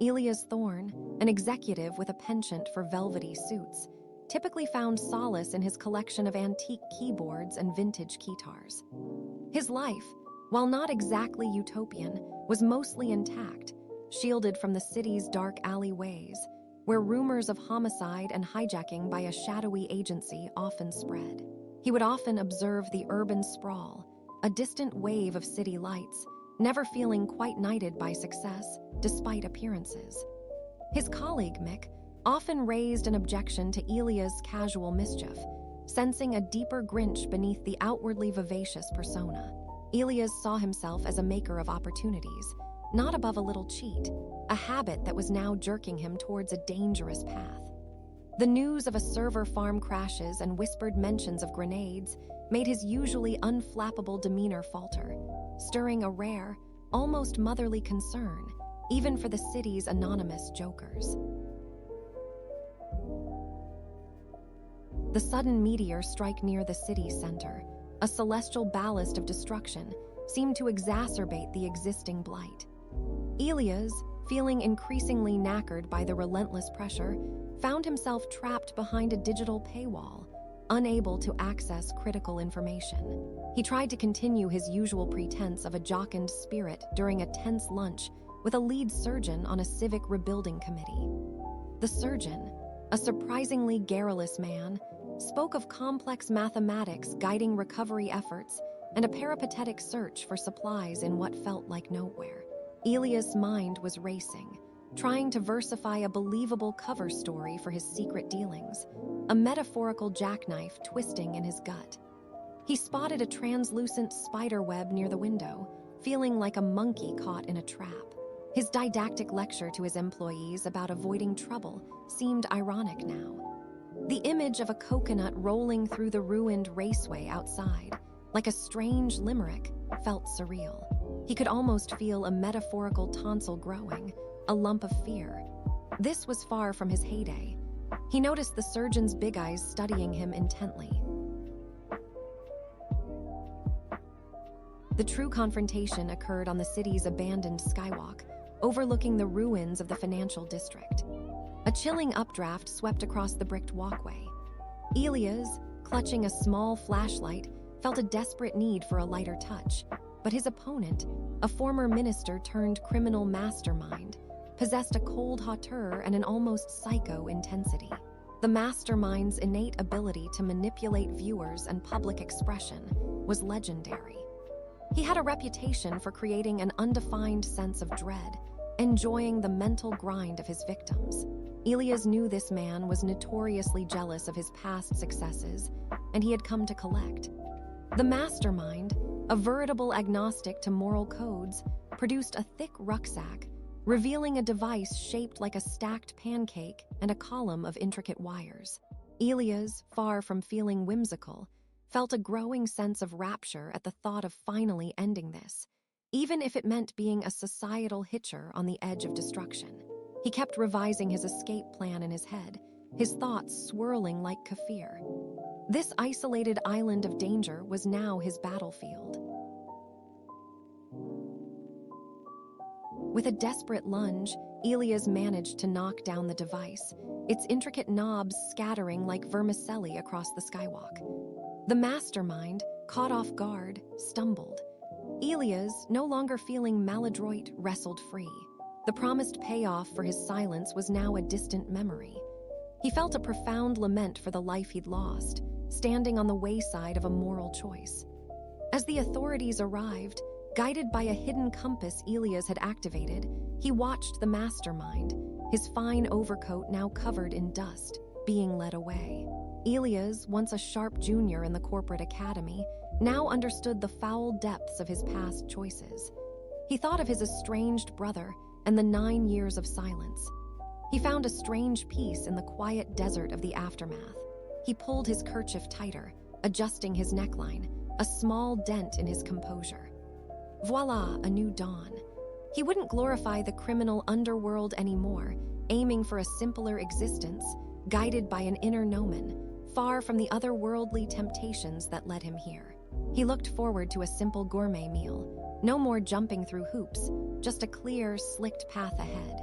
Elias Thorne, an executive with a penchant for velvety suits, typically found solace in his collection of antique keyboards and vintage guitars. His life, while not exactly utopian, was mostly intact, shielded from the city's dark alleyways, where rumors of homicide and hijacking by a shadowy agency often spread. He would often observe the urban sprawl, a distant wave of city lights, never feeling quite knighted by success, despite appearances. His colleague, Mick, often raised an objection to Elias' casual mischief, sensing a deeper Grinch beneath the outwardly vivacious persona. Elias saw himself as a maker of opportunities, not above a little cheat, a habit that was now jerking him towards a dangerous path. The news of a server farm crashes and whispered mentions of grenades made his usually unflappable demeanor falter, stirring a rare, almost motherly concern, even for the city's anonymous jokers. The sudden meteor strike near the city center, a celestial ballast of destruction, seemed to exacerbate the existing blight. Elias, feeling increasingly knackered by the relentless pressure, found himself trapped behind a digital paywall, unable to access critical information. He tried to continue his usual pretense of a jocund spirit during a tense lunch with a lead surgeon on a civic rebuilding committee. The surgeon, a surprisingly garrulous man, spoke of complex mathematics guiding recovery efforts and a peripatetic search for supplies in what felt like nowhere. Elias' mind was racing, trying to versify a believable cover story for his secret dealings, a metaphorical jackknife twisting in his gut. He spotted a translucent spider web near the window, feeling like a monkey caught in a trap. His didactic lecture to his employees about avoiding trouble seemed ironic now. The image of a coconut rolling through the ruined raceway outside, like a strange limerick, felt surreal. He could almost feel a metaphorical tonsil growing, a lump of fear. This was far from his heyday. He noticed the surgeon's big eyes studying him intently. The true confrontation occurred on the city's abandoned skywalk, overlooking the ruins of the financial district. A chilling updraft swept across the bricked walkway. Elias, clutching a small flashlight, felt a desperate need for a lighter touch, but his opponent, a former minister turned criminal mastermind, possessed a cold hauteur and an almost psycho intensity. The mastermind's innate ability to manipulate viewers and public expression was legendary. He had a reputation for creating an undefined sense of dread, enjoying the mental grind of his victims. Elias knew this man was notoriously jealous of his past successes, and he had come to collect. The mastermind, a veritable agnostic to moral codes, produced a thick rucksack, revealing a device shaped like a stacked pancake and a column of intricate wires. Elias, far from feeling whimsical, felt a growing sense of rapture at the thought of finally ending this, even if it meant being a societal hitcher on the edge of destruction. He kept revising his escape plan in his head, his thoughts swirling like kaffir. This isolated island of danger was now his battlefield. With a desperate lunge, Elias managed to knock down the device, its intricate knobs scattering like vermicelli across the skywalk. The mastermind, caught off guard, stumbled. Elias, no longer feeling maladroit, wrestled free. The promised payoff for his silence was now a distant memory. He felt a profound lament for the life he'd lost, standing on the wayside of a moral choice. As the authorities arrived, guided by a hidden compass Elias had activated, he watched the mastermind, his fine overcoat now covered in dust, being led away. Elias, once a sharp junior in the corporate academy, now understood the foul depths of his past choices. He thought of his estranged brother and the 9 years of silence. He found a strange peace in the quiet desert of the aftermath. He pulled his kerchief tighter, adjusting his neckline, a small dent in his composure. Voila, a new dawn. He wouldn't glorify the criminal underworld anymore, aiming for a simpler existence, guided by an inner gnomon, far from the otherworldly temptations that led him here. He looked forward to a simple gourmet meal. No more jumping through hoops, just a clear, slicked path ahead.